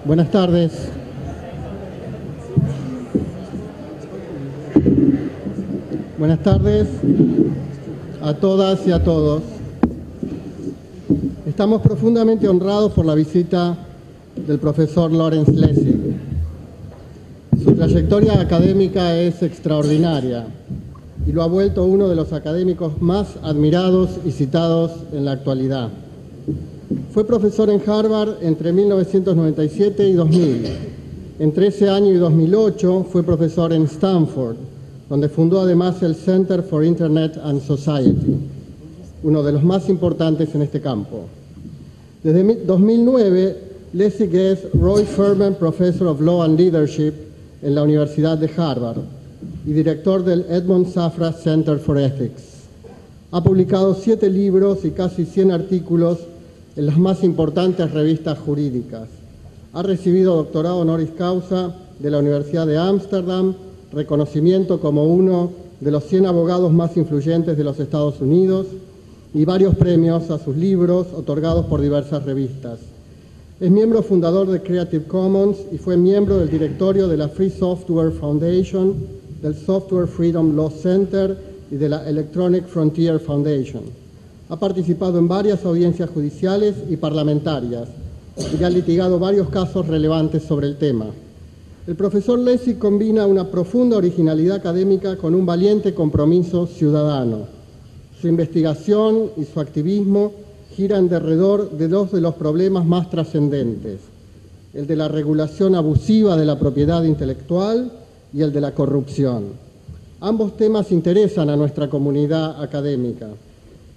Buenas tardes. Buenas tardes a todas y a todos. Estamos profundamente honrados por la visita del profesor Lawrence Lessig. Su trayectoria académica es extraordinaria y lo ha vuelto uno de los académicos más admirados y citados en la actualidad. Fue profesor en Harvard entre 1997 y 2000. Entre ese año y 2008 fue profesor en Stanford, donde fundó además el Center for Internet and Society, uno de los más importantes en este campo. Desde 2009, Lessig es Roy Furman Professor of Law and Leadership en la Universidad de Harvard y director del Edmond Safra Center for Ethics. Ha publicado 7 libros y casi 100 artículos en las más importantes revistas jurídicas. Ha recibido doctorado honoris causa de la Universidad de Ámsterdam, reconocimiento como uno de los 100 abogados más influyentes de los Estados Unidos y varios premios a sus libros otorgados por diversas revistas. Es miembro fundador de Creative Commons y fue miembro del directorio de la Free Software Foundation, del Software Freedom Law Center y de la Electronic Frontier Foundation. Ha participado en varias audiencias judiciales y parlamentarias y ha litigado varios casos relevantes sobre el tema. El profesor Lessig combina una profunda originalidad académica con un valiente compromiso ciudadano. Su investigación y su activismo giran alrededor de dos de los problemas más trascendentes, el de la regulación abusiva de la propiedad intelectual y el de la corrupción. Ambos temas interesan a nuestra comunidad académica.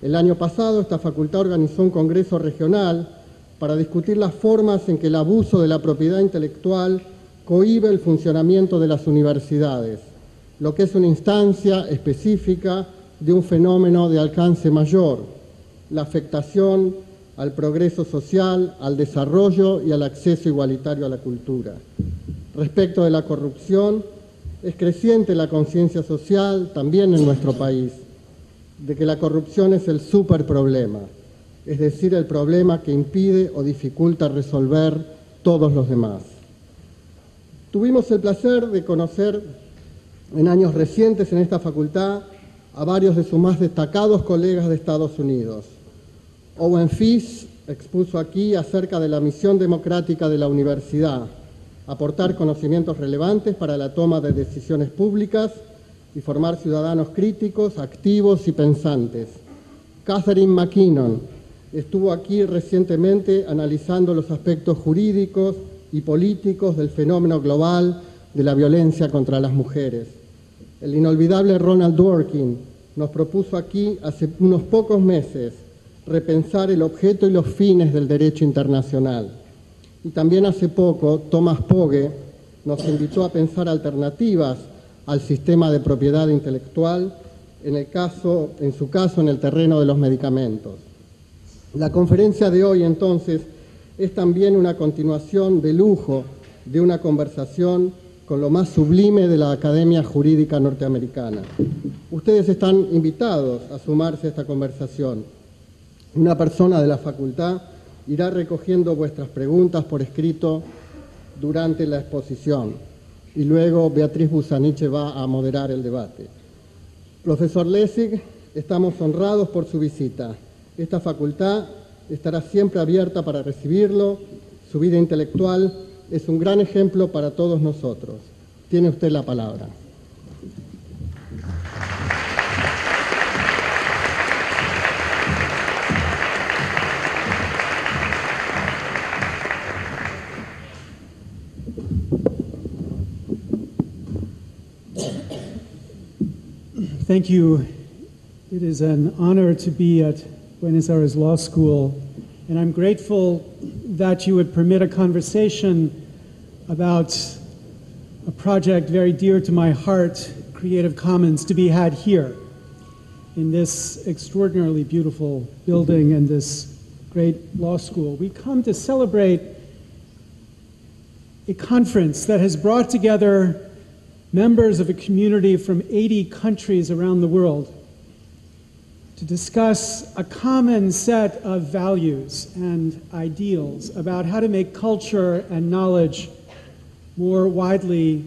El año pasado, esta facultad organizó un congreso regional para discutir las formas en que el abuso de la propiedad intelectual cohíbe el funcionamiento de las universidades, lo que es una instancia específica de un fenómeno de alcance mayor, la afectación al progreso social, al desarrollo y al acceso igualitario a la cultura. Respecto de la corrupción, es creciente la conciencia social también en nuestro país, de que la corrupción es el superproblema, es decir, el problema que impide o dificulta resolver todos los demás. Tuvimos el placer de conocer en años recientes en esta facultad a varios de sus más destacados colegas de Estados Unidos. Owen Fish expuso aquí acerca de la misión democrática de la universidad, aportar conocimientos relevantes para la toma de decisiones públicas y formar ciudadanos críticos, activos y pensantes. Catherine McKinnon estuvo aquí recientemente analizando los aspectos jurídicos y políticos del fenómeno global de la violencia contra las mujeres. El inolvidable Ronald Dworkin nos propuso aquí hace unos pocos meses repensar el objeto y los fines del derecho internacional. Y también hace poco Thomas Pogge nos invitó a pensar alternativas al sistema de propiedad intelectual, en su caso en el terreno de los medicamentos. La conferencia de hoy, entonces, es también una continuación de lujo de una conversación con lo más sublime de la Academia Jurídica Norteamericana. Ustedes están invitados a sumarse a esta conversación. Una persona de la facultad irá recogiendo vuestras preguntas por escrito durante la exposición y luego Beatriz Busaniche va a moderar el debate. Profesor Lessig, estamos honrados por su visita. Esta facultad estará siempre abierta para recibirlo. Su vida intelectual es un gran ejemplo para todos nosotros. Tiene usted la palabra. Thank you. It is an honor to be at Buenos Aires Law School, and I'm grateful that you would permit a conversation about a project very dear to my heart, Creative Commons, to be had here in this extraordinarily beautiful building and this great law school. We come to celebrate a conference that has brought together members of a community from 80 countries around the world. to discuss a common set of values and ideals about how to make culture and knowledge more widely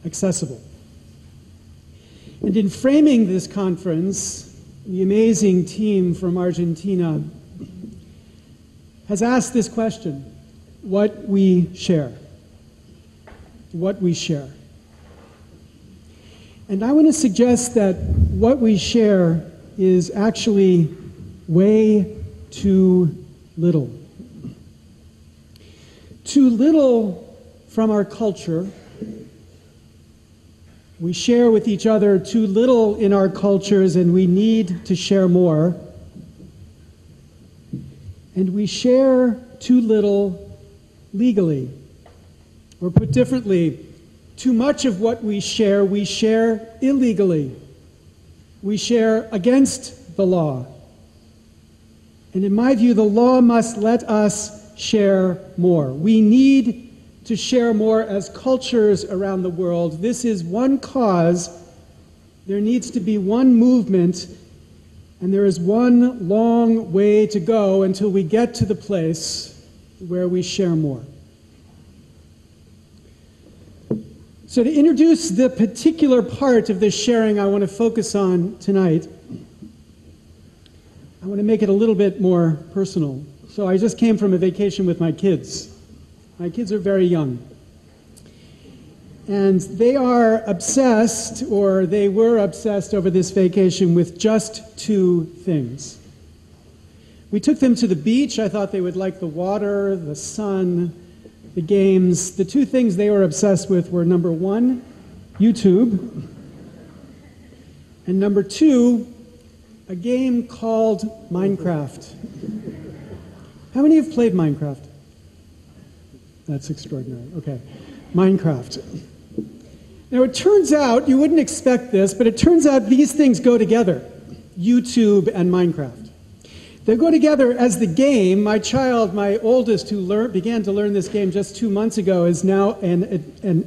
accessible. And in framing this conference, the amazing team from Argentina has asked this question: what we share. What we share. And I want to suggest that what we share is actually way too little. Too little from our culture. We share with each other too little in our cultures, and we need to share more. And we share too little legally. Or put differently, too much of what we share illegally. We share against the law. And in my view, the law must let us share more. We need to share more as cultures around the world. This is one cause. There needs to be one movement, and there is one long way to go until we get to the place where we share more. So to introduce the particular part of this sharing I want to focus on tonight, I want to make it a little bit more personal. So I just came from a vacation with my kids. My kids are very young. And they are obsessed, or they were obsessed over this vacation with just two things. We took them to the beach. I thought they would like the water, the sun, the games. The two things they were obsessed with were, number one, YouTube, and number two, a game called Minecraft. How many have played Minecraft? That's extraordinary. Okay. Minecraft. Now, it turns out, you wouldn't expect this, but it turns out these things go together, YouTube and Minecraft. They go together as the game. My child, my oldest, who began to learn this game just 2 months ago, is now an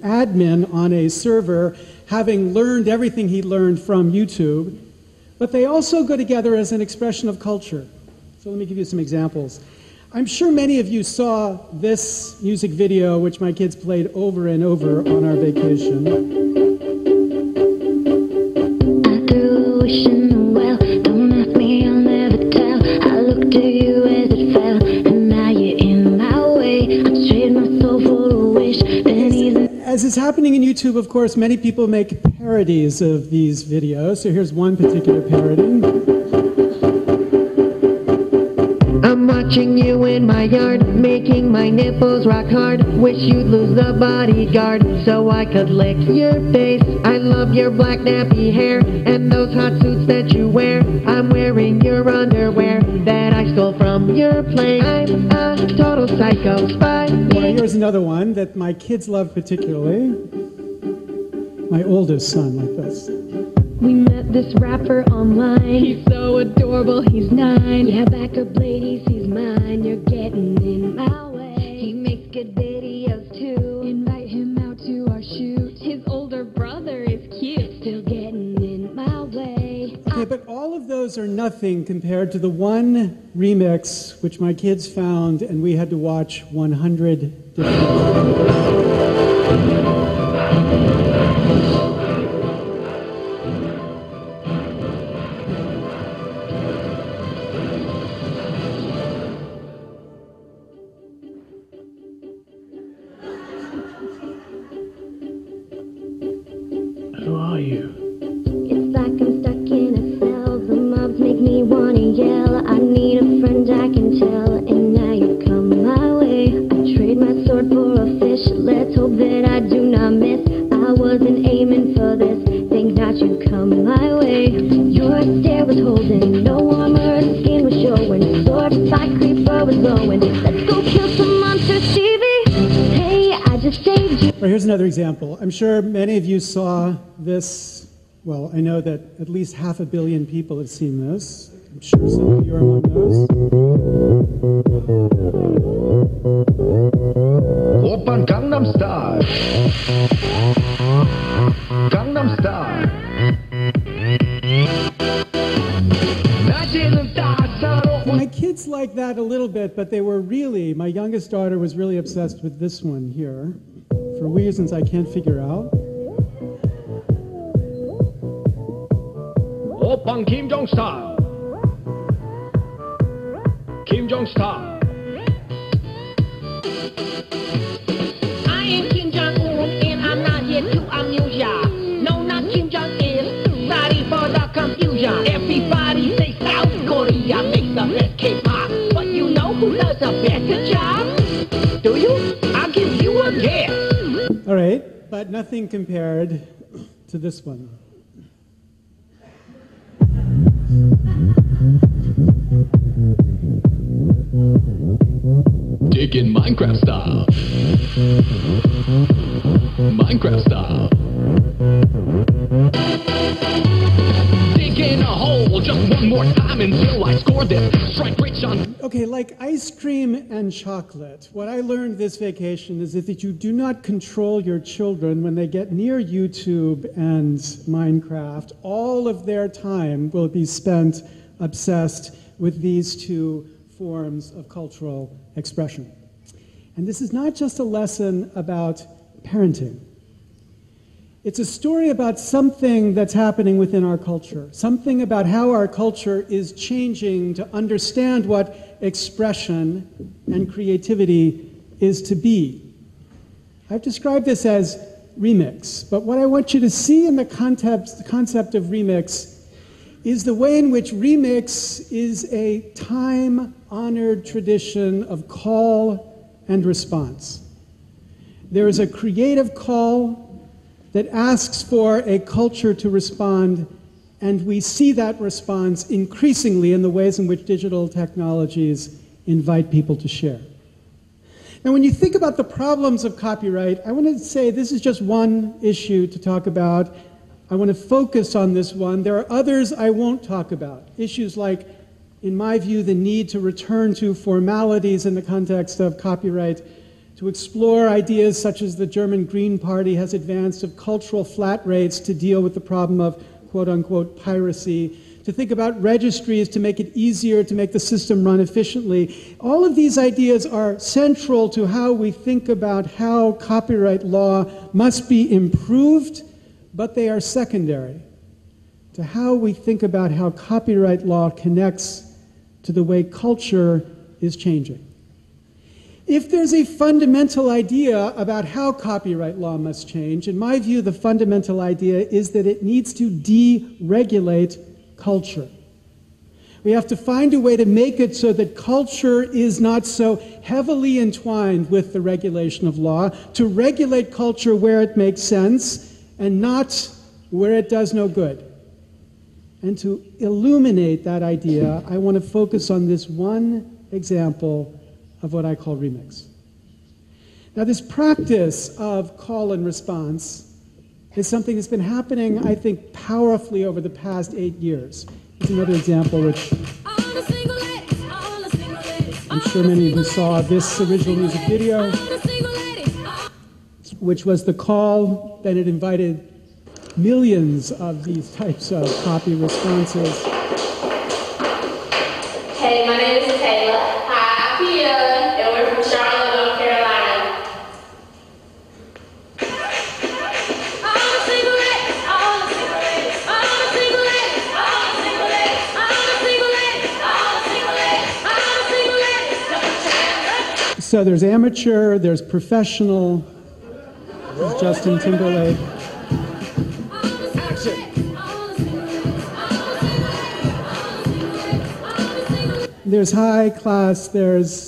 admin on a server, having learned everything he learned from YouTube. But they also go together as an expression of culture. So let me give you some examples. I'm sure many of you saw this music video, which my kids played over and over on our vacation. I threw a wish in the well. Don't ask me, I'll never tell. I looked at you as it fell, and now you're in my way. I traded my soul for a wish. As is happening in YouTube, of course, many people make parodies of these videos. So here's one particular parody. I'm watching you in my yard, making my nipples rock hard. Wish you'd lose the bodyguard so I could lick your face. I love your black nappy hair and those hot suits that you wear. I'm wearing your underwear that I stole from your plane. I'm a total psycho spy. Well, here's another one that my kids love particularly. My oldest son, like this. We met this rapper online. He's so adorable, he's 9. Yeah, back up ladies, he's mine. You're getting in my way. He makes good videos too. Invite him out to our shoot. His older brother is cute. Still getting in my way. Okay, but all of those are nothing compared to the one remix which my kids found, and we had to watch 100 different times. Who are you? It's like I'm stuck in a cell. The mobs make me wanna yell. I need a friend I can tell. And now you come my way. I trade my sword for a fish. Let's hope that I do not miss. I wasn't aiming for this. Think not you come my way. Your stare was holding. No armor, the skin was showing. Sword fight creeper was glowing. Let's go kill some monsters, Stevie. Hey, I just saved you. Right, here's another example. I'm sure many of you saw this. Well, I know that at least 500 million people have seen this. I'm sure some of you are among those. Opern Gangnam Style. Gangnam Style. looks like that a little bit, but they were really, my youngest daughter was really obsessed with this one here, for reasons I can't figure out. Open Kim Jong style. Kim Jong style. I am Kim Jong-un and I'm not here to amuse ya. No, not Kim Jong-il. Sorry for the confusion. Everybody say South Korea makes the best K-pop, but you know who does a better job? Do you? I'll give you a guess. All right, but nothing compared to this one. Digging Minecraft style. Minecraft style. Digging a hole just one more time until I score this. Strike rich on. Okay, like ice cream and chocolate, what I learned this vacation is that you do not control your children when they get near YouTube and Minecraft. All of their time will be spent obsessed with these two forms of cultural expression. And this is not just a lesson about parenting. It's a story about something that's happening within our culture, something about how our culture is changing to understand what expression and creativity is to be. I've described this as remix, but what I want you to see in the concept of remix is the way in which remix is a time-honored tradition of call and response. There is a creative call that asks for a culture to respond, and we see that response increasingly in the ways in which digital technologies invite people to share. Now, when you think about the problems of copyright, I want to say this is just one issue to talk about. I want to focus on this one. There are others I won't talk about. Issues like, in my view, the need to return to formalities in the context of copyright, to explore ideas such as the German Green Party has advanced of cultural flat rates to deal with the problem of quote-unquote piracy, to think about registries to make it easier to make the system run efficiently. All of these ideas are central to how we think about how copyright law must be improved, but they are secondary to how we think about how copyright law connects to the way culture is changing. If there's a fundamental idea about how copyright law must change, in my view, the fundamental idea is that it needs to deregulate culture. We have to find a way to make it so that culture is not so heavily entwined with the regulation of law, to regulate culture where it makes sense and not where it does no good. And to illuminate that idea, I want to focus on this one example of what I call remix. Now, this practice of call and response is something that's been happening, I think, powerfully over the past 8 years. Here's another example, which I'm sure many of you saw this original music video, which was the call that had invited millions of these types of copy responses. Hey, my name is Taylor. Hi, I'm Pia, and we're from Charlotte, North Carolina. All the single ladies, all the single ladies, all the single ladies, all the single ladies, all the single ladies, all the single ladies, all the single ladies, put your hands up. So there's amateur, there's professional, there's Justin Timberlake. There's high class, there's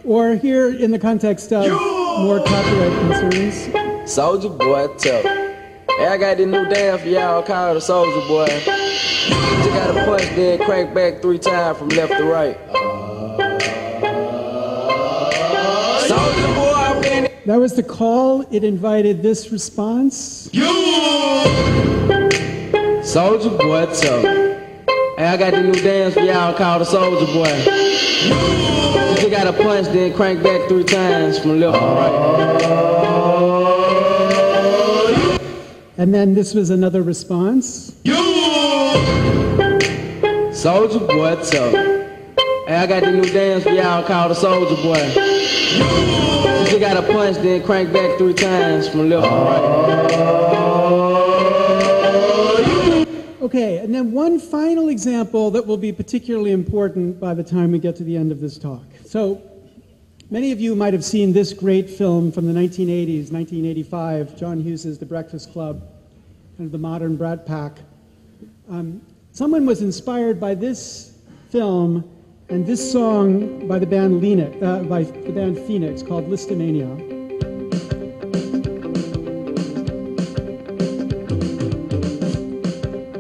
or here in the context of more copyright concerns. Soldier Boy, tough. Hey, I got this new dance for y'all called the Soldier Boy. You gotta punch, then crank back 3 times from left to right. Soldier Boy, I've been. That was the call. It invited this response. Soldier Boy, tough. Hey, I got this new dance for y'all called the Soldier Boy. You gotta punch, then crank back 3 times from left to right. And then this was another response. Soldier Boy tough. Hey, I got the new dance for y'all called the Soldier Boy. You just gotta punch, then crank back 3 times from left to right. Okay, and then one final example that will be particularly important by the time we get to the end of this talk. So, many of you might have seen this great film from the 1980s, 1985, John Hughes's The Breakfast Club, kind of the modern Brat Pack. Someone was inspired by this film and this song by the band Phoenix called Listomania.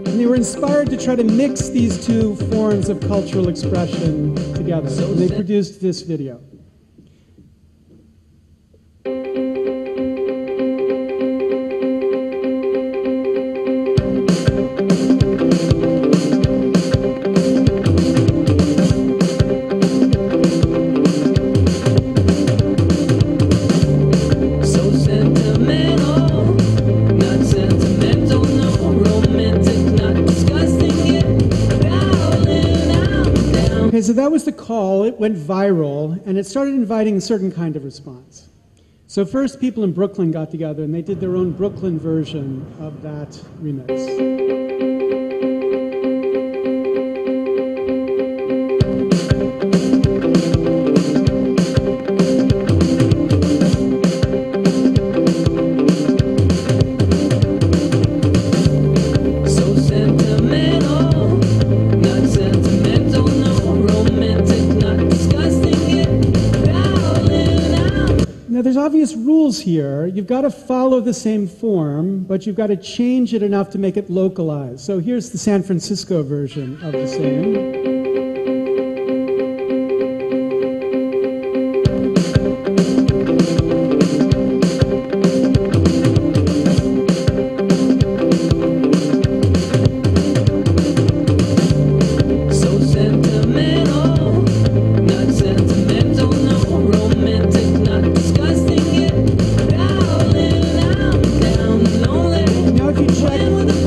And they were inspired to try to mix these two forms of cultural expression together. So they produced this video. So that was the call. It went viral, and it started inviting a certain kind of response. So first, people in Brooklyn got together, and they did their own Brooklyn version of that remix. There's obvious rules here. You've got to follow the same form, but you've got to change it enough to make it localized. So here's the San Francisco version of the same.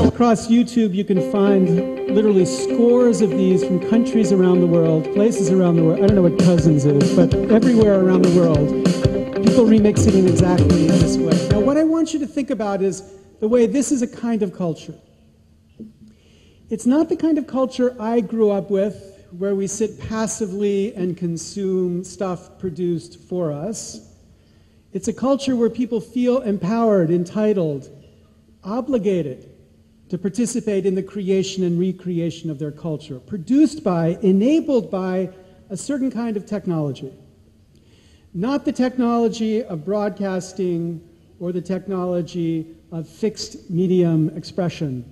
Across YouTube, you can find literally scores of these from countries around the world, places around the world. I don't know what Cousins is, but everywhere around the world, people remixing in exactly this way. Now, what I want you to think about is the way this is a kind of culture. It's not the kind of culture I grew up with, where we sit passively and consume stuff produced for us. It's a culture where people feel empowered, entitled, obligated to participate in the creation and recreation of their culture, produced by, enabled by a certain kind of technology. Not the technology of broadcasting or the technology of fixed medium expression,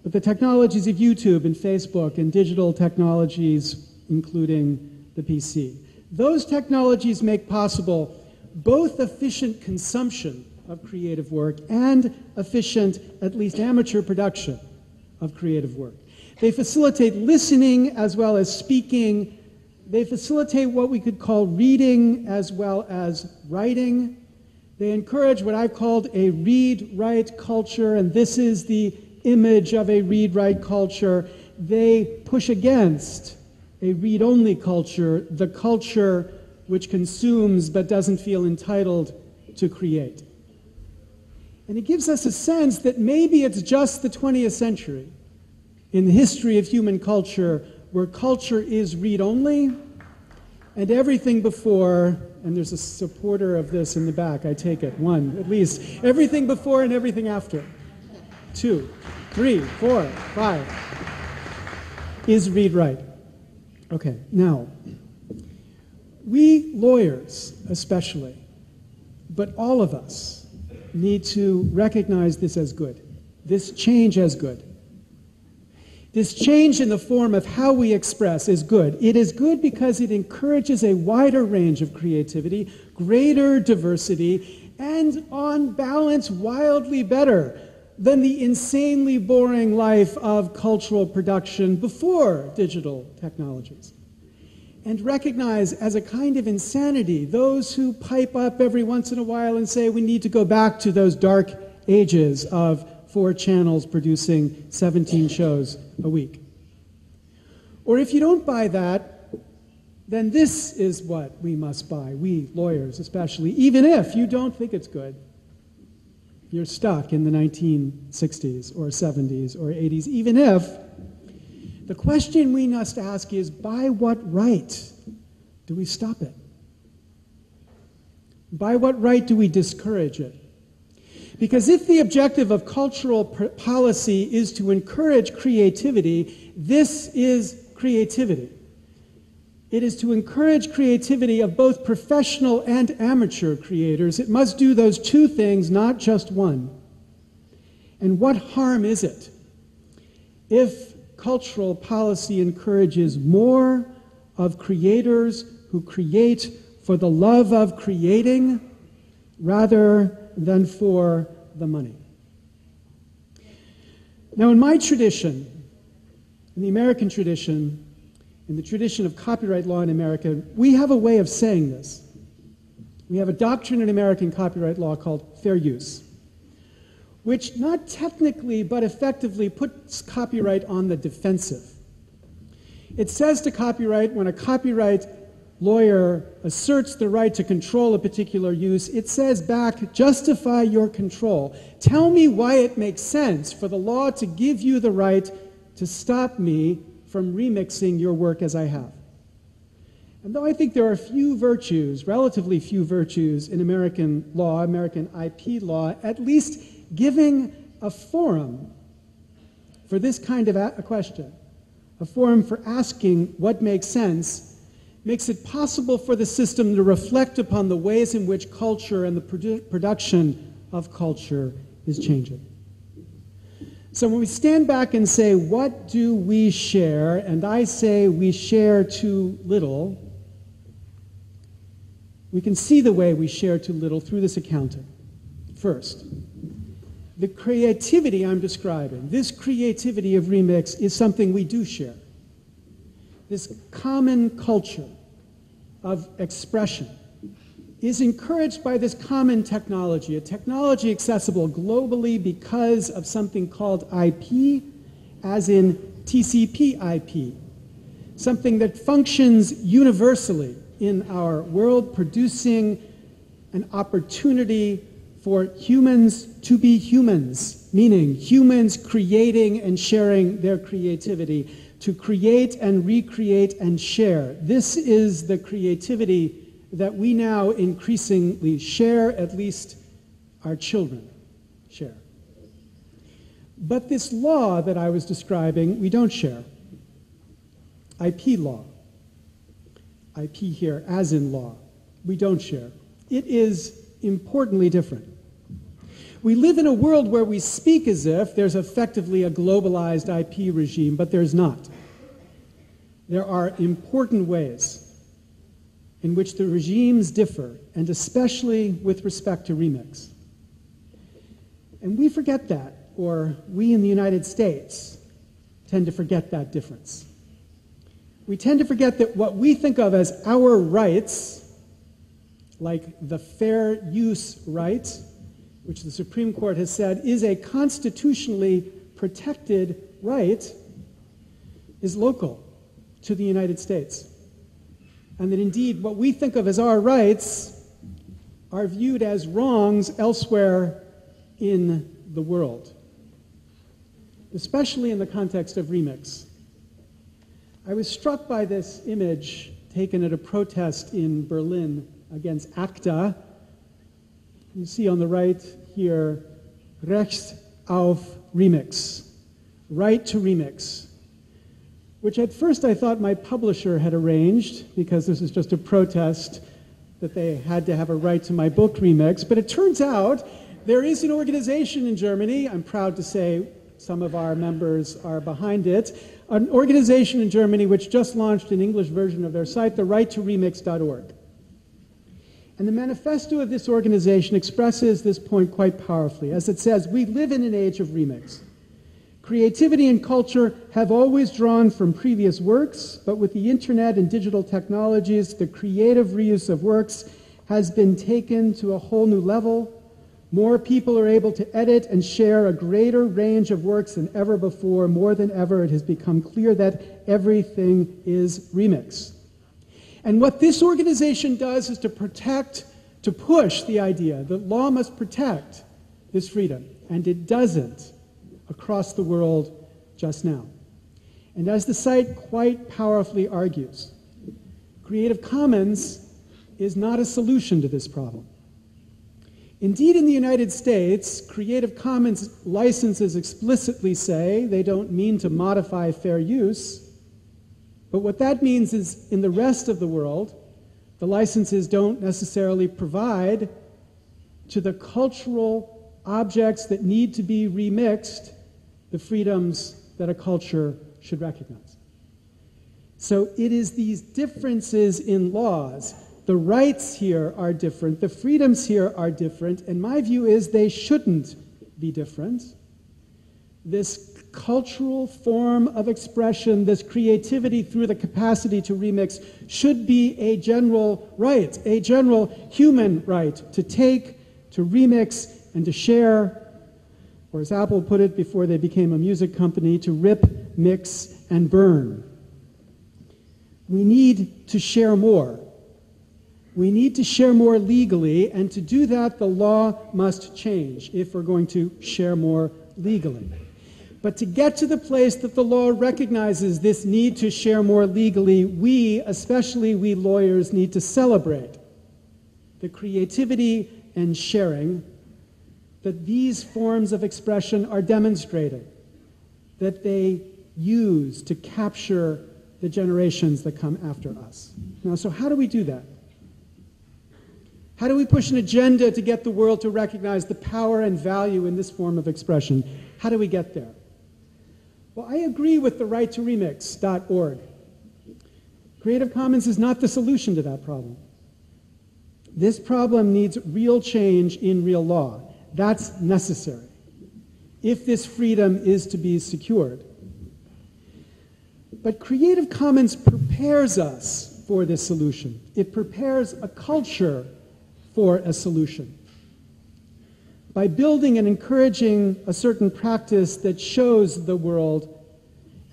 but the technologies of YouTube and Facebook and digital technologies, including the PC. Those technologies make possible both efficient consumption of creative work and efficient, at least amateur production of creative work. They facilitate listening as well as speaking. They facilitate what we could call reading as well as writing. They encourage what I've called a read-write culture, and this is the image of a read-write culture. They push against a read-only culture, the culture which consumes but doesn't feel entitled to create. And it gives us a sense that maybe it's just the 20th century in the history of human culture where culture is read-only and everything before, and there's a supporter of this in the back, I take it, 1 at least, everything before and everything after, 2, 3, 4, 5, is read-write. Okay, now, we lawyers especially, but all of us, need to recognize this as good, this change as good. This change in the form of how we express is good. It is good because it encourages a wider range of creativity, greater diversity, and on balance, wildly better than the insanely boring life of cultural production before digital technologies. And recognize as a kind of insanity those who pipe up every once in a while and say we need to go back to those dark ages of 4 channels producing 17 shows a week. Or if you don't buy that, then this is what we must buy, we lawyers especially, even if you don't think it's good. You're stuck in the 1960s or 70s or 80s, even if the question we must ask is, by what right do we stop it? By what right do we discourage it? Because if the objective of cultural policy is to encourage creativity, this is creativity. It is to encourage creativity of both professional and amateur creators. It must do those 2 things, not just one. And what harm is it if cultural policy encourages more of creators who create for the love of creating rather than for the money? Now, in my tradition, in the American tradition, in the tradition of copyright law in America, we have a way of saying this. We have a doctrine in American copyright law called fair use, which not technically but effectively puts copyright on the defensive. It says to copyright, when a copyright lawyer asserts the right to control a particular use, it says back, justify your control. Tell me why it makes sense for the law to give you the right to stop me from remixing your work as I have. And though I think there are few virtues, relatively few virtues in American law, American IP law, at least giving a forum for this kind of a question, a forum for asking what makes sense, makes it possible for the system to reflect upon the ways in which culture and the production of culture is changing. So when we stand back and say, what do we share? And I say we share too little. We can see the way we share too little through this accounting. First, the creativity I'm describing, this creativity of remix, is something we do share. This common culture of expression is encouraged by this common technology, a technology accessible globally because of something called IP, as in TCP IP, something that functions universally in our world, producing an opportunity for humans to be humans, meaning humans creating and sharing their creativity, to create and recreate and share. This is the creativity that we now increasingly share, at least our children share. But this law that I was describing, we don't share. IP law. IP here, as in law. We don't share. It is importantly different. We live in a world where we speak as if there's effectively a globalized IP regime, but there's not. There are important ways in which the regimes differ, and especially with respect to remix. And we forget that, or we in the United States tend to forget that difference. We tend to forget that what we think of as our rights, like the fair use right, which the Supreme Court has said is a constitutionally protected right, is local to the United States. And that indeed what we think of as our rights are viewed as wrongs elsewhere in the world, especially in the context of remix. I was struck by this image taken at a protest in Berlin against ACTA. You see on the right here, Recht auf Remix, right to remix, which at first I thought my publisher had arranged because this is just a protest that they had to have a right to my book remix. But it turns out there is an organization in Germany, I'm proud to say some of our members are behind it, an organization in Germany which just launched an English version of their site, the righttoremix.org. And the manifesto of this organization expresses this point quite powerfully. As it says, we live in an age of remix. Creativity and culture have always drawn from previous works, but with the internet and digital technologies, the creative reuse of works has been taken to a whole new level. More people are able to edit and share a greater range of works than ever before. More than ever, it has become clear that everything is remix. And what this organization does is to push the idea that law must protect this freedom, and it doesn't across the world just now. And as the site quite powerfully argues, Creative Commons is not a solution to this problem. Indeed, in the United States, Creative Commons licenses explicitly say they don't mean to modify fair use, but what that means is in the rest of the world, the licenses don't necessarily provide to the cultural objects that need to be remixed the freedoms that a culture should recognize. So it is these differences in laws. The rights here are different, the freedoms here are different, and my view is they shouldn't be different. This cultural form of expression, this creativity through the capacity to remix, should be a general right, a general human right to take, to remix, and to share, or as Apple put it before they became a music company, to rip, mix, and burn. We need to share more. We need to share more legally, and to do that, the law must change if we're going to share more legally. But to get to the place that the law recognizes this need to share more legally, we, especially we lawyers, need to celebrate the creativity and sharing that these forms of expression are demonstrating, that they use to capture the generations that come after us. Now, so how do we do that? How do we push an agenda to get the world to recognize the power and value in this form of expression? How do we get there? Well, I agree with the right-to-remix.org. Creative Commons is not the solution to that problem. This problem needs real change in real law. That's necessary if this freedom is to be secured. But Creative Commons prepares us for this solution. It prepares a culture for a solution by building and encouraging a certain practice that shows the world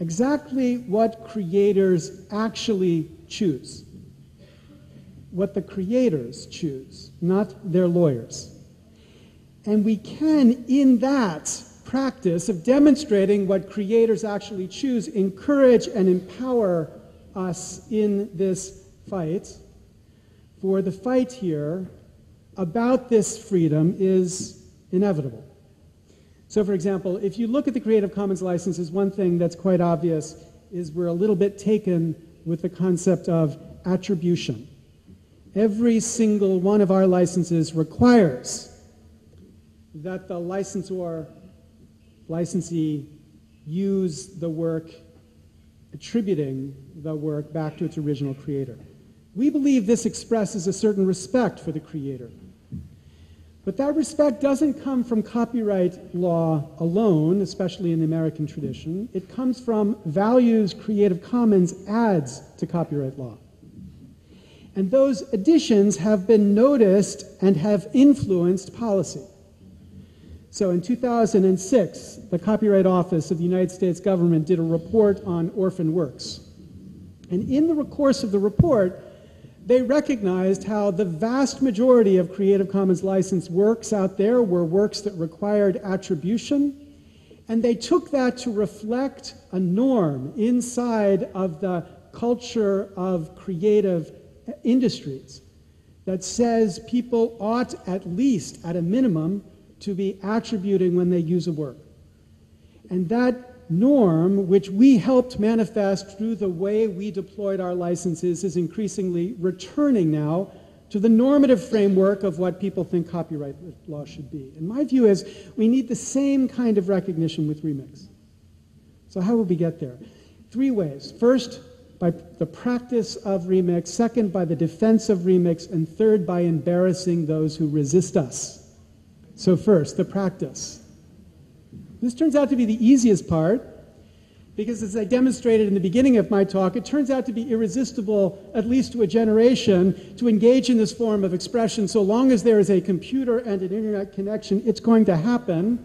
exactly what creators actually choose, what the creators choose, not their lawyers. And we can, in that practice of demonstrating what creators actually choose, encourage and empower us in this fight. For the fight here about this freedom is inevitable. So, for example, if you look at the Creative Commons licenses, one thing that's quite obvious is we're a little bit taken with the concept of attribution. Every single one of our licenses requires that the licensee use the work, attributing the work back to its original creator. We believe this expresses a certain respect for the creator. But that respect doesn't come from copyright law alone, especially in the American tradition. It comes from values Creative Commons adds to copyright law. And those additions have been noticed and have influenced policy. So in 2006, the Copyright Office of the United States government did a report on orphan works. And in the course of the report, they recognized how the vast majority of Creative Commons licensed works out there were works that required attribution, and they took that to reflect a norm inside of the culture of creative industries that says people ought, at least at a minimum, to be attributing when they use a work. And that norm, which we helped manifest through the way we deployed our licenses, is increasingly returning now to the normative framework of what people think copyright law should be. And my view is we need the same kind of recognition with remix. So how will we get there? 3 ways. First, by the practice of remix. Second, by the defense of remix. And third, by embarrassing those who resist us. So first, the practice. This turns out to be the easiest part Because as I demonstrated in the beginning of my talk, it turns out to be irresistible, at least to a generation, to engage in this form of expression. So long as there is a computer and an internet connection, it's going to happen.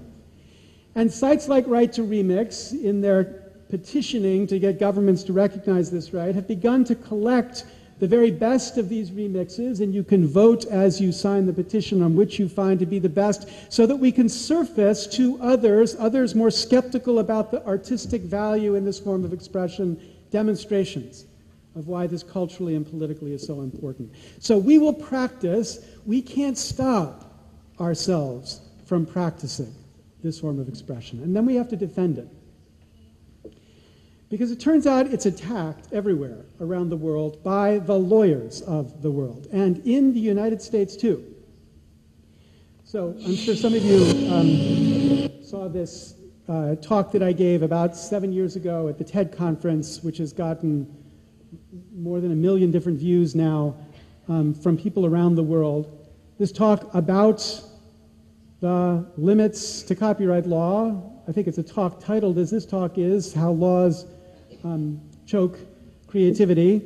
And sites like Right to Remix, in their petitioning to get governments to recognize this right, have begun to collect the very best of these remixes, and you can vote as you sign the petition on which you find to be the best, so that we can surface to others more skeptical about the artistic value in this form of expression, demonstrations of why this culturally and politically is so important. So we will practice. We can't stop ourselves from practicing this form of expression, and then we have to defend it. Because it turns out it's attacked everywhere around the world by the lawyers of the world, and in the United States too. So I'm sure some of you saw this talk that I gave about 7 years ago at the TED conference, which has gotten more than 1 million different views now from people around the world. This talk about the limits to copyright law. I think it's a talk titled as this talk is, How Laws Choke Creativity.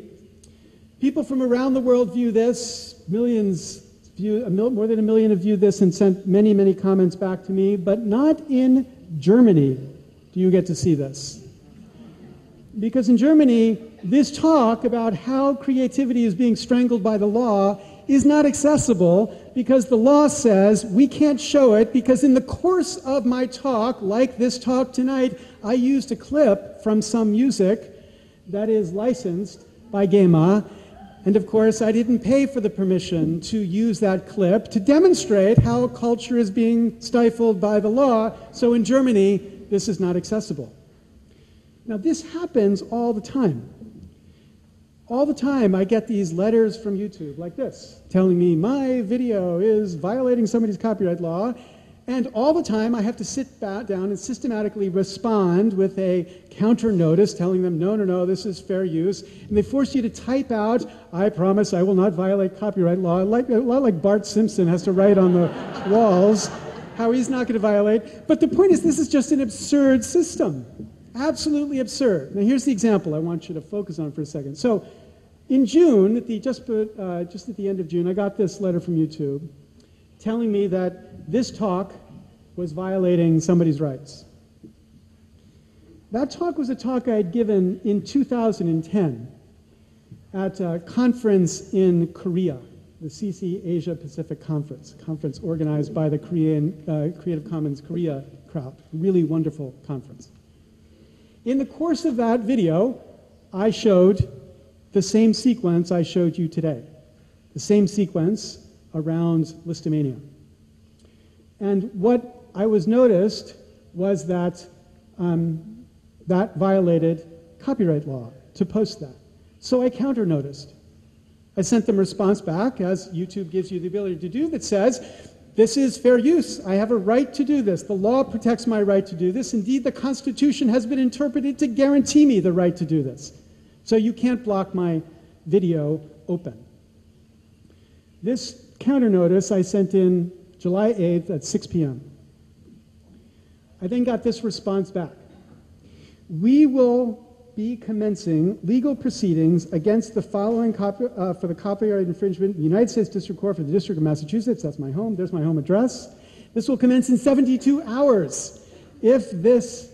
People from around the world view this. More than 1 million have viewed this and sent many, many comments back to me, but not in Germany do you get to see this. Because in Germany, this talk about how creativity is being strangled by the law is not accessible because the law says we can't show it, because in the course of my talk, like this talk tonight, I used a clip from some music that is licensed by GEMA, and of course I didn't pay for the permission to use that clip to demonstrate how culture is being stifled by the law, so in Germany this is not accessible. Now this happens all the time. All the time I get these letters from YouTube like this, telling me my video is violating somebody's copyright law, and all the time I have to sit down and systematically respond with a counter notice telling them, no, this is fair use, and they force you to type out, I promise I will not violate copyright law, a lot like Bart Simpson has to write on the walls how he's not going to violate. But the point is, this is just an absurd system. Absolutely absurd. Now here's the example I want you to focus on for a second. So in June, just at the end of June, I got this letter from YouTube telling me that this talk was violating somebody's rights. That talk was a talk I had given in 2010 at a conference in Korea, the CC Asia Pacific Conference, a conference organized by the Creative Commons Korea crowd. Really wonderful conference. In the course of that video, I showed the same sequence I showed you today, the same sequence around listomania. And what I was noticed was that that violated copyright law to post that. So I counter-noticed. I sent them a response back, as YouTube gives you the ability to do, that says, this is fair use. I have a right to do this. The law protects my right to do this. Indeed, the Constitution has been interpreted to guarantee me the right to do this. So you can't block my video open. This counter notice I sent in July 8th at 6 p.m. I then got this response back. We will be commencing legal proceedings against the following for the copyright infringement in the United States District Court for the District of Massachusetts. That's my home. There's my home address. This will commence in 72 hours if this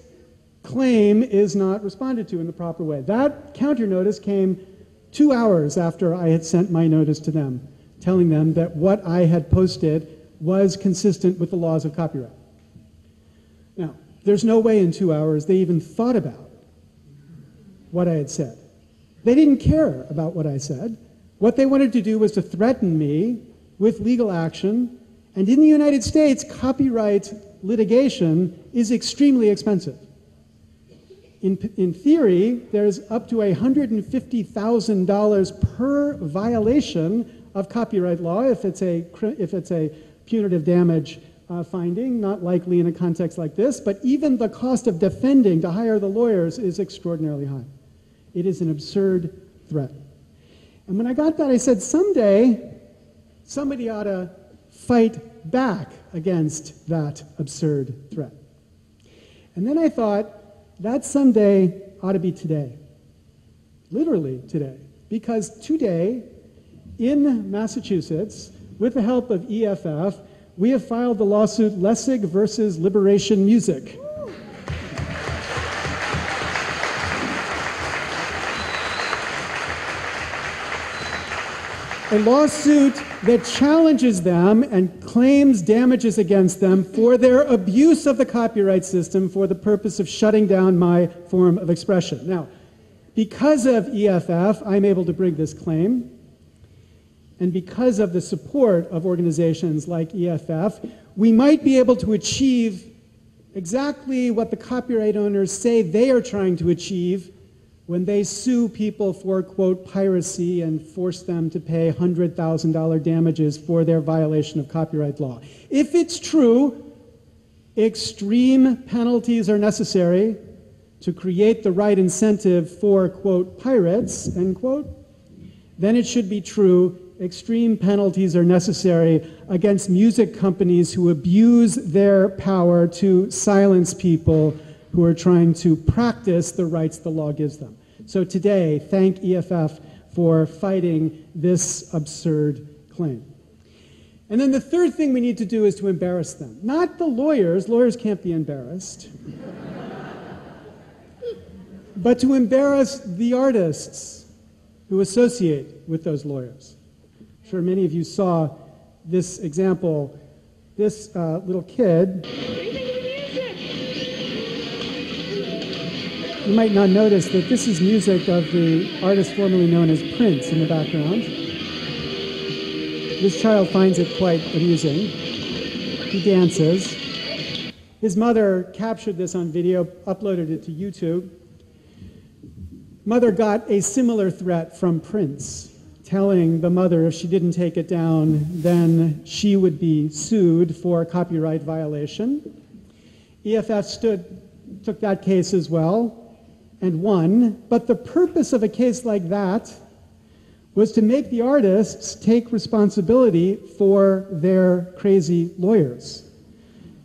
claim is not responded to in the proper way. That counter notice came 2 hours after I had sent my notice to them, telling them that what I had posted was consistent with the laws of copyright. Now, there's no way in 2 hours they even thought about what I had said. They didn't care about what I said. What they wanted to do was to threaten me with legal action, and in the United States, copyright litigation is extremely expensive. In theory, there's up to $150,000 per violation of copyright law if it's a punitive damage finding, not likely in a context like this, but even the cost of defending to hire the lawyers is extraordinarily high. It is an absurd threat. And when I got that, I said, someday, somebody ought to fight back against that absurd threat. And then I thought, that someday ought to be today. Literally today. Because today, in Massachusetts, with the help of EFF, we have filed the lawsuit Lessig versus Liberation Music. A lawsuit that challenges them and claims damages against them for their abuse of the copyright system for the purpose of shutting down my form of expression. Now, because of EFF, I'm able to bring this claim. And because of the support of organizations like EFF, we might be able to achieve exactly what the copyright owners say they are trying to achieve when they sue people for, quote, piracy and force them to pay $100,000 damages for their violation of copyright law. If it's true, extreme penalties are necessary to create the right incentive for, quote, pirates, end quote, then it should be true, extreme penalties are necessary against music companies who abuse their power to silence people who are trying to practice the rights the law gives them. So today, thank EFF for fighting this absurd claim. And then the third thing we need to do is to embarrass them. Not the lawyers. Lawyers can't be embarrassed. But to embarrass the artists who associate with those lawyers. I'm sure many of you saw this example. This little kid. You might not notice that this is music of the artist formerly known as Prince in the background. This child finds it quite amusing. He dances. His mother captured this on video, uploaded it to YouTube. Mother got a similar threat from Prince, telling the mother if she didn't take it down, then she would be sued for copyright violation. EFF took that case as well and won, but the purpose of a case like that was to make the artists take responsibility for their crazy lawyers.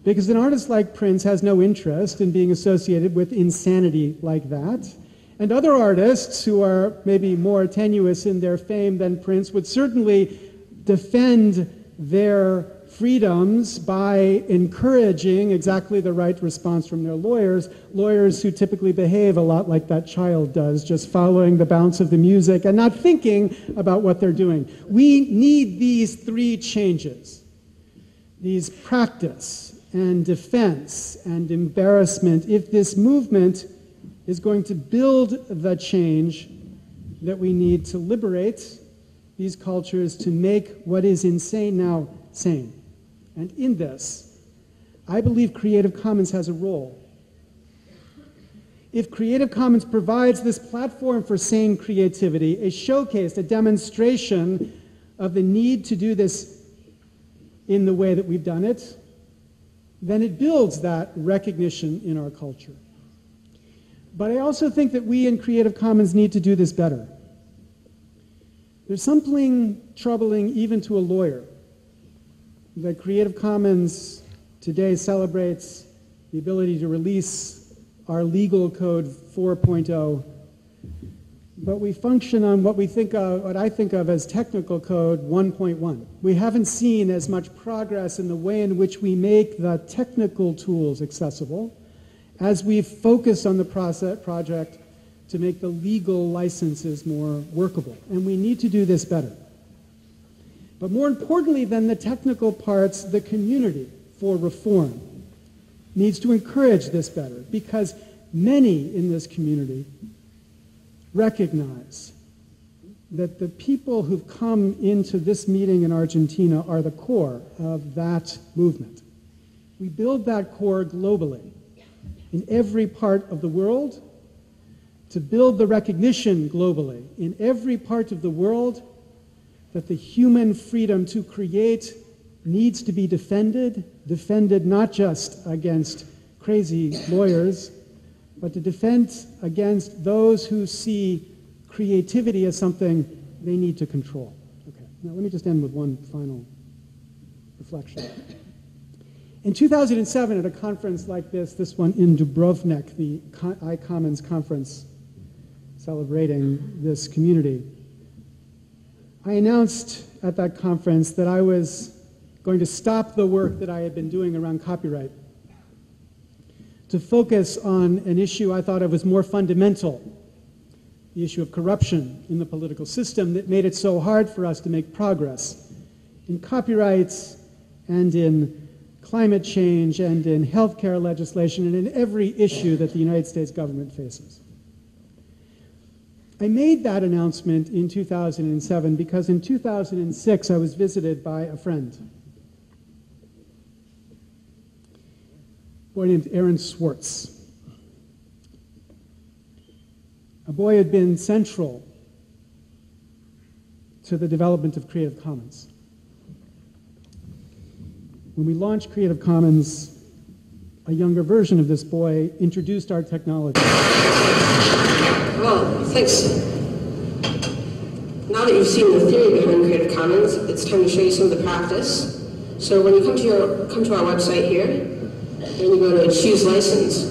Because an artist like Prince has no interest in being associated with insanity like that. And other artists who are maybe more tenuous in their fame than Prince would certainly defend their freedoms by encouraging exactly the right response from their lawyers, lawyers who typically behave a lot like that child does, just following the bounce of the music and not thinking about what they're doing. We need these three changes, these practice and defense and embarrassment, if this movement is going to build the change that we need to liberate these cultures to make what is insane now sane. And in this, I believe Creative Commons has a role. If Creative Commons provides this platform for sane creativity, a showcase, a demonstration of the need to do this in the way that we've done it, then it builds that recognition in our culture. But I also think that we in Creative Commons need to do this better. There's something troubling even to a lawyer that Creative Commons today celebrates the ability to release our legal code 4.0, but we function on what I think of as technical code 1.1. We haven't seen as much progress in the way in which we make the technical tools accessible as we focus on the project to make the legal licenses more workable. And we need to do this better. But more importantly than the technical parts, the community for reform needs to encourage this better, because many in this community recognize that the people who've come into this meeting in Argentina are the core of that movement. We build that core globally in every part of the world to build the recognition globally in every part of the world that the human freedom to create needs to be defended not just against crazy lawyers, but to defend against those who see creativity as something they need to control. Okay, now let me just end with one final reflection. In 2007, at a conference like this one in Dubrovnik, the iCommons conference celebrating this community, I announced at that conference that I was going to stop the work that I had been doing around copyright to focus on an issue I thought of as more fundamental, the issue of corruption in the political system that made it so hard for us to make progress in copyrights and in climate change and in healthcare legislation and in every issue that the United States government faces. I made that announcement in 2007 because in 2006 I was visited by a friend, a boy named Aaron Swartz. A boy who had been central to the development of Creative Commons. When we launched Creative Commons, a younger version of this boy introduced our technology. Well, thanks. Now that you've seen the theory behind Creative Commons, it's time to show you some of the practice. So when you come to our website here, and you go to Choose License,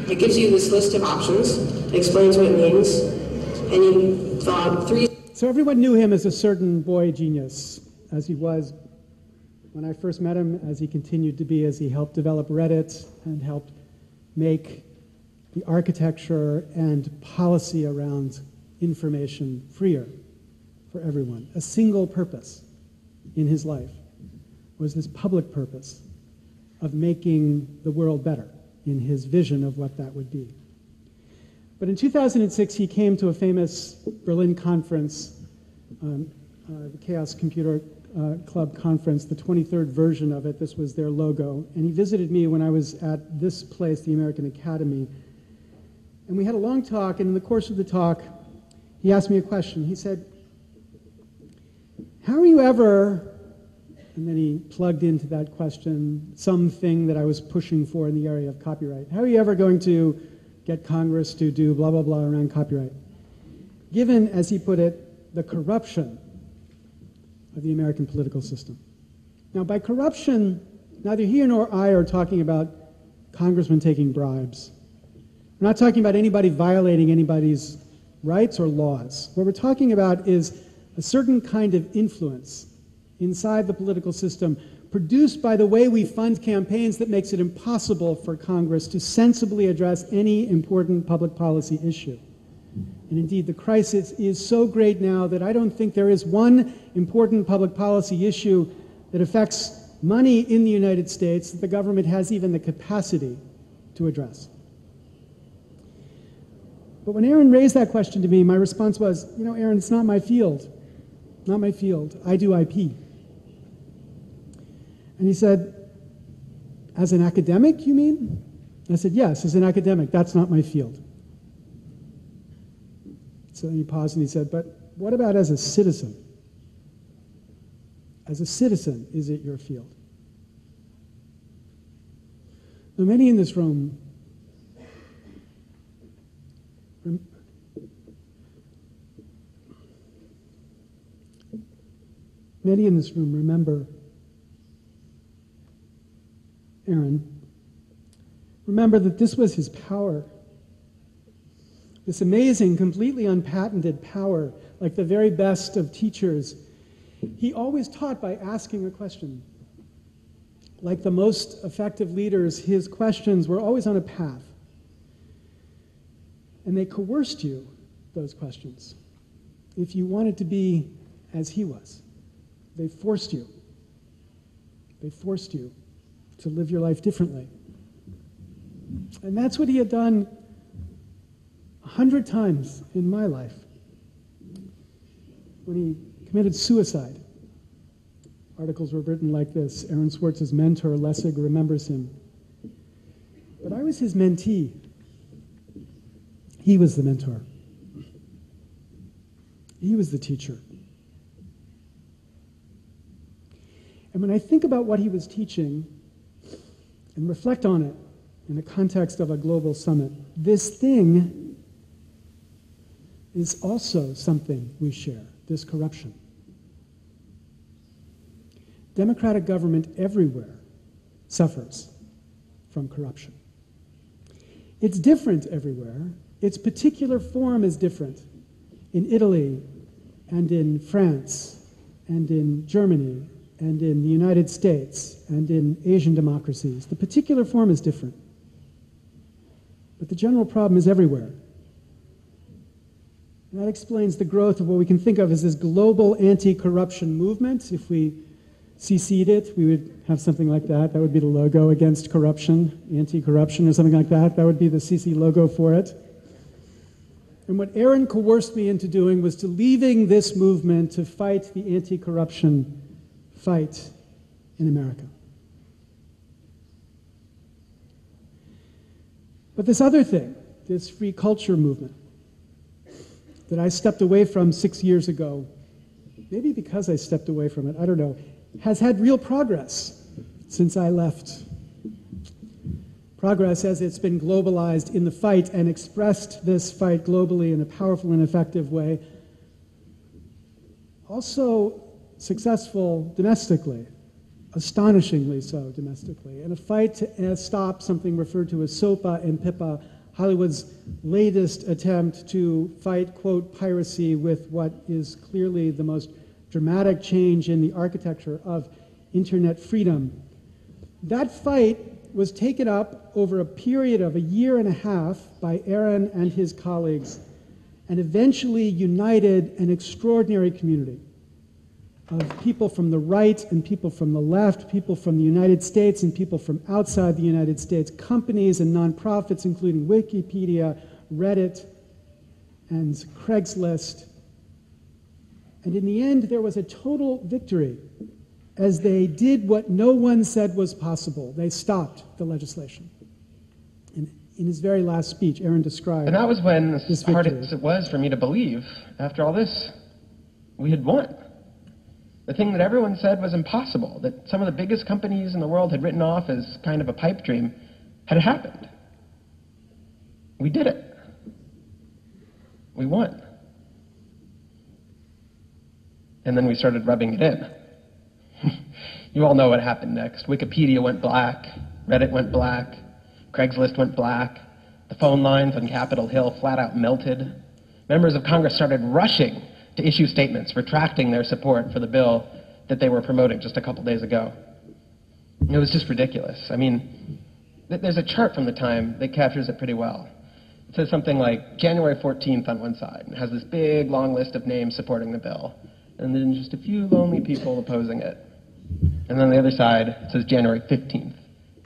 it gives you this list of options, it explains what it means, and you fill out 3. So everyone knew him as a certain boy genius, as he was when I first met him, as he continued to be, as he helped develop Reddit and helped make the architecture and policy around information freer for everyone. A single purpose in his life was this public purpose of making the world better in his vision of what that would be. But in 2006, he came to a famous Berlin conference, the Chaos Computer Club conference, the 23rd version of it. This was their logo. And he visited me when I was at this place, the American Academy. And we had a long talk, and in the course of the talk, he asked me a question. He said, how are you ever, and then he plugged into that question something that I was pushing for in the area of copyright. How are you ever going to get Congress to do blah, blah, blah around copyright? Given, as he put it, the corruption of the American political system. Now, by corruption, neither he nor I are talking about congressmen taking bribes. We're not talking about anybody violating anybody's rights or laws. What we're talking about is a certain kind of influence inside the political system produced by the way we fund campaigns that makes it impossible for Congress to sensibly address any important public policy issue. And indeed, the crisis is so great now that I don't think there is one important public policy issue that affects money in the United States that the government has even the capacity to address. But when Aaron raised that question to me, my response was, you know, Aaron, it's not my field. Not my field. I do IP. And he said, as an academic, you mean? I said, yes, as an academic. That's not my field. So then he paused and he said, but what about as a citizen? As a citizen, is it your field? Now, many in this room remember Aaron. Remember that this was his power. This amazing, completely unpatented power, like the very best of teachers. He always taught by asking a question. Like the most effective leaders, his questions were always on a path. And they coerced you, those questions, if you wanted to be as he was. They forced you. They forced you to live your life differently. And that's what he had done 100 times in my life. When he committed suicide, articles were written like this. Aaron Swartz's mentor, Lessig, remembers him. But I was his mentee. He was the mentor. He was the teacher. And when I think about what he was teaching and reflect on it in the context of a global summit, this thing is also something we share, this corruption. Democratic government everywhere suffers from corruption. It's different everywhere. Its particular form is different in Italy and in France and in Germany and in the United States and in Asian democracies. The particular form is different. But the general problem is everywhere. And that explains the growth of what we can think of as this global anti-corruption movement. If we CC'd it, we would have something like that. That would be the logo against corruption, anti-corruption or something like that. That would be the CC logo for it. And what Aaron coerced me into doing was to leaving this movement to fight the anti-corruption fight in America. But this other thing, this free culture movement that I stepped away from 6 years ago, maybe because I stepped away from it, I don't know, has had real progress since I left. Progress as it's been globalized in the fight and expressed this fight globally in a powerful and effective way. Also successful domestically, astonishingly so domestically, in a fight to stop something referred to as SOPA and PIPA, Hollywood's latest attempt to fight, quote, piracy with what is clearly the most dramatic change in the architecture of internet freedom. That fight was taken up over a period of 1.5 years by Aaron and his colleagues and eventually united an extraordinary community of people from the right and people from the left, people from the United States and people from outside the United States, companies and nonprofits, including Wikipedia, Reddit, and Craigslist. And in the end, there was a total victory as they did what no one said was possible. They stopped the legislation. And in his very last speech, Aaron described And that was when, this as hard victory. as it was for me to believe, after all this, we had won. The thing that everyone said was impossible, that some of the biggest companies in the world had written off as kind of a pipe dream, had happened. We did it. We won. And then we started rubbing it in. You all know what happened next. Wikipedia went black, Reddit went black, Craigslist went black, the phone lines on Capitol Hill flat out melted. Members of Congress started rushing to issue statements retracting their support for the bill that they were promoting just a couple days ago. It was just ridiculous. I mean, there's a chart from the time that captures it pretty well. It says something like January 14th on one side, and has this big, long list of names supporting the bill, and then just a few lonely people opposing it. And then on the other side, it says January 15th,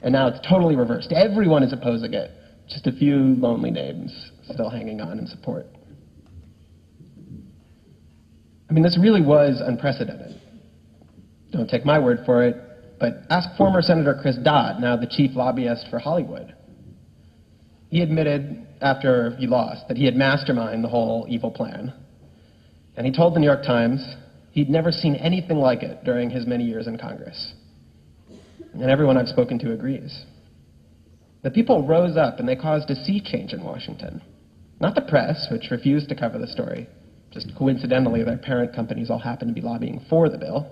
and now it's totally reversed. Everyone is opposing it, just a few lonely names still hanging on in support. I mean, this really was unprecedented. Don't take my word for it, but ask former Senator Chris Dodd, now the chief lobbyist for Hollywood. He admitted, after he lost, that he had masterminded the whole evil plan. And he told the New York Times he'd never seen anything like it during his many years in Congress. And everyone I've spoken to agrees. The people rose up and they caused a sea change in Washington. Not the press, which refused to cover the story. Just coincidentally, their parent companies all happen to be lobbying for the bill.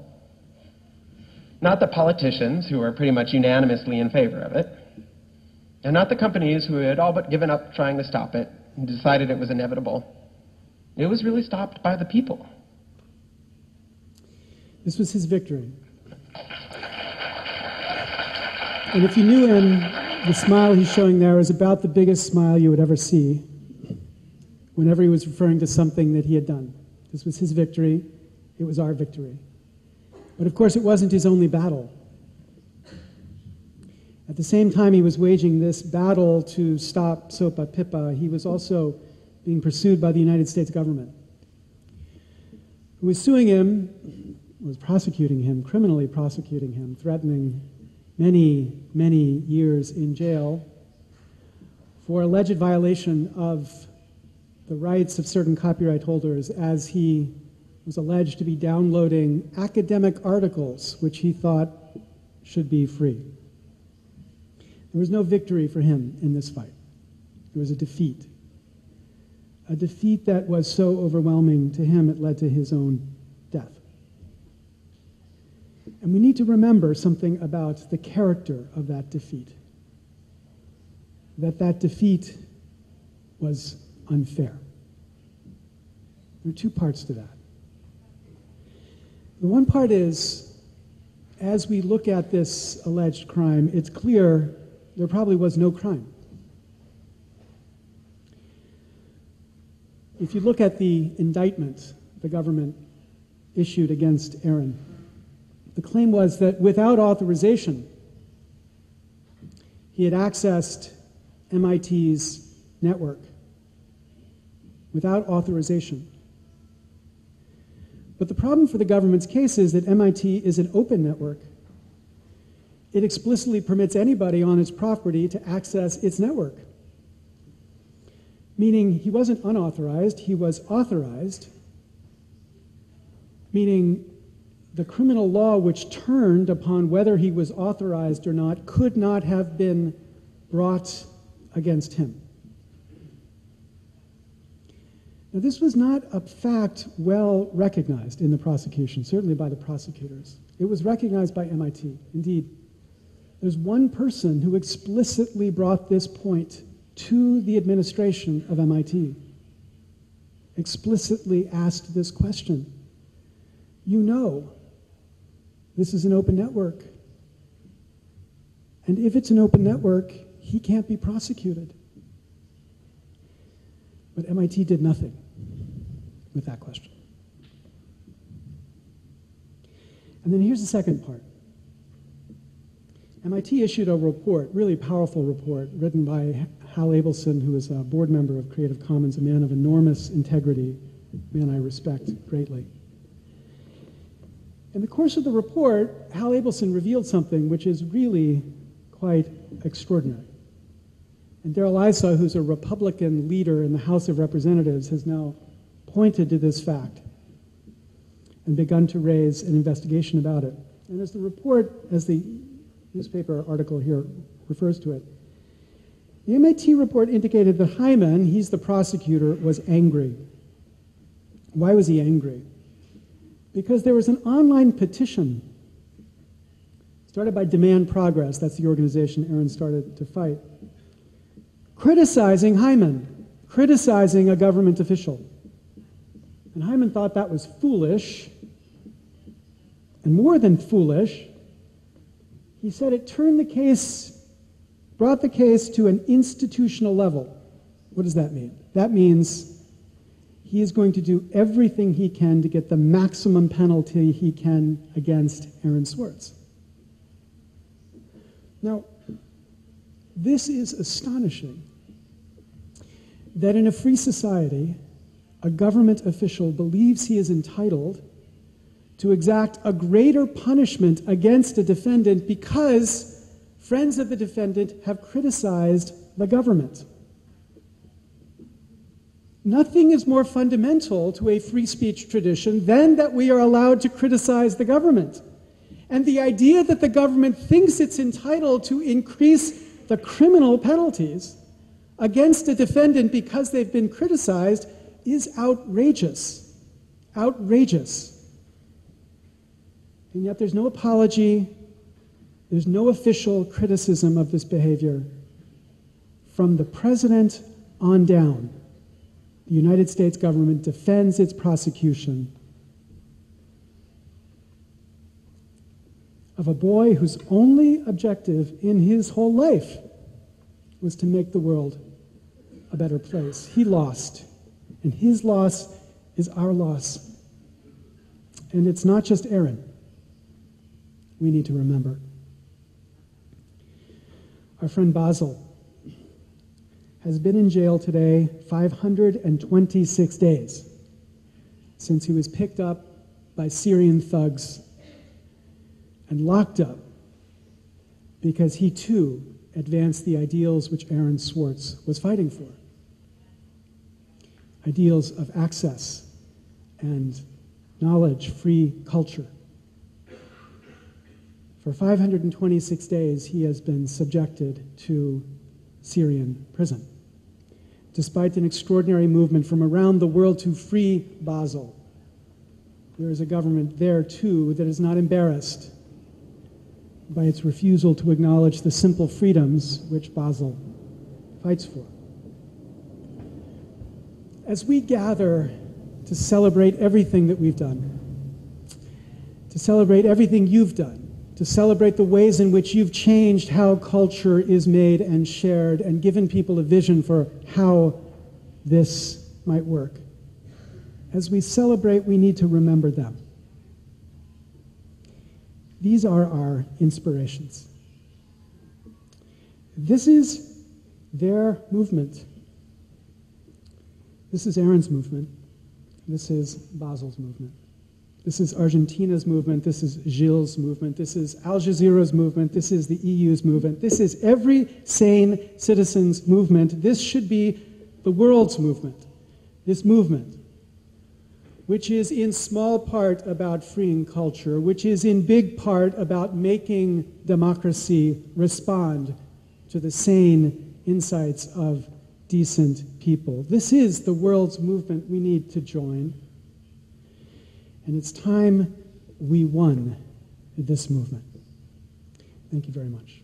Not the politicians, who were pretty much unanimously in favor of it. And not the companies who had all but given up trying to stop it and decided it was inevitable. It was really stopped by the people. This was his victory. And if you knew him, the smile he's showing there is about the biggest smile you would ever see whenever he was referring to something that he had done. This was his victory. It was our victory. But of course, it wasn't his only battle. At the same time he was waging this battle to stop SOPA PIPA, he was also being pursued by the United States government, who was suing him, was prosecuting him, criminally prosecuting him, threatening many, many years in jail for alleged violation of the rights of certain copyright holders as he was alleged to be downloading academic articles which he thought should be free. There was no victory for him in this fight. There was a defeat that was so overwhelming to him it led to his own death. And we need to remember something about the character of that defeat. That defeat was unfair. There are two parts to that. The one part is, as we look at this alleged crime, it's clear there probably was no crime. If you look at the indictment the government issued against Aaron, the claim was that without authorization, he had accessed MIT's network without authorization. But the problem for the government's case is that MIT is an open network. It explicitly permits anybody on its property to access its network. Meaning he wasn't unauthorized, he was authorized. Meaning the criminal law which turned upon whether he was authorized or not could not have been brought against him. Now, this was not a fact well recognized in the prosecution, certainly by the prosecutors. It was recognized by MIT. Indeed, there's one person who explicitly brought this point to the administration of MIT, explicitly asked this question. You know, this is an open network. And if it's an open network, he can't be prosecuted. But MIT did nothing with that question. And then here's the second part. MIT issued a report, really powerful report, written by Hal Abelson, who is a board member of Creative Commons, a man of enormous integrity, a man I respect greatly. In the course of the report, Hal Abelson revealed something which is really quite extraordinary. And Darrell Issa, who's a Republican leader in the House of Representatives, has now pointed to this fact and begun to raise an investigation about it. And as the report, as the newspaper article here refers to it, the MIT report indicated that Hyman, he's the prosecutor, was angry. Why was he angry? Because there was an online petition started by Demand Progress, that's the organization Aaron started to fight, criticizing Hyman, criticizing a government official. And Hyman thought that was foolish, and more than foolish, he said it turned the case, brought the case to an institutional level. What does that mean? That means he is going to do everything he can to get the maximum penalty he can against Aaron Swartz. Now, this is astonishing, that in a free society, a government official believes he is entitled to exact a greater punishment against a defendant because friends of the defendant have criticized the government. Nothing is more fundamental to a free speech tradition than that we are allowed to criticize the government. And the idea that the government thinks it's entitled to increase the criminal penalties against a defendant because they've been criticized is outrageous. Outrageous. And yet there's no apology, there's no official criticism of this behavior from the president on down. The United States government defends its prosecution of a boy whose only objective in his whole life was to make the world a better place. He lost, and his loss is our loss. And it's not just Aaron. We need to remember. Our friend Basil has been in jail today 526 days since he was picked up by Syrian thugs and locked up because he too advanced the ideals which Aaron Swartz was fighting for. Ideals of access and knowledge, free culture. For 526 days, he has been subjected to Syrian prison, despite an extraordinary movement from around the world to free Basil. There is a government there, too, that is not embarrassed by its refusal to acknowledge the simple freedoms which Basel fights for. As we gather to celebrate everything that we've done, to celebrate everything you've done, to celebrate the ways in which you've changed how culture is made and shared and given people a vision for how this might work. As we celebrate, we need to remember them. These are our inspirations. This is their movement. This is Aaron's movement. This is Basel's movement. This is Argentina's movement. This is Gilles' movement. This is Al Jazeera's movement. This is the EU's movement. This is every sane citizen's movement. This should be the world's movement. This movement, which is in small part about freeing culture, which is in big part about making democracy respond to the sane insights of decent people. This is the world's movement we need to join. And it's time we won this movement. Thank you very much.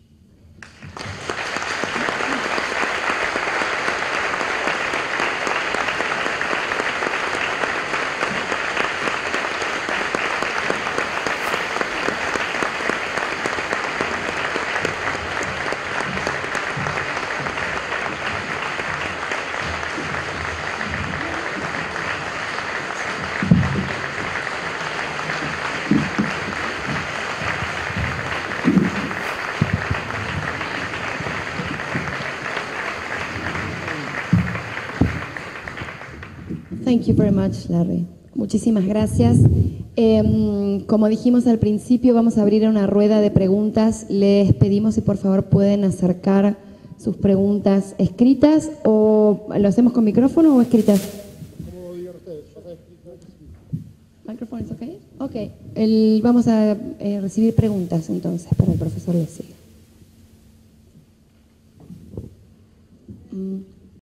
Thank you very much, Larry. Muchísimas gracias. Como dijimos al principio, vamos a abrir una rueda de preguntas. Les pedimos si por favor pueden acercar sus preguntas escritas o lo hacemos con micrófono o escritas. Como digan ustedes, ¿Micrófono es ok? Ok. Vamos a recibir preguntas entonces para el profesor Lessig.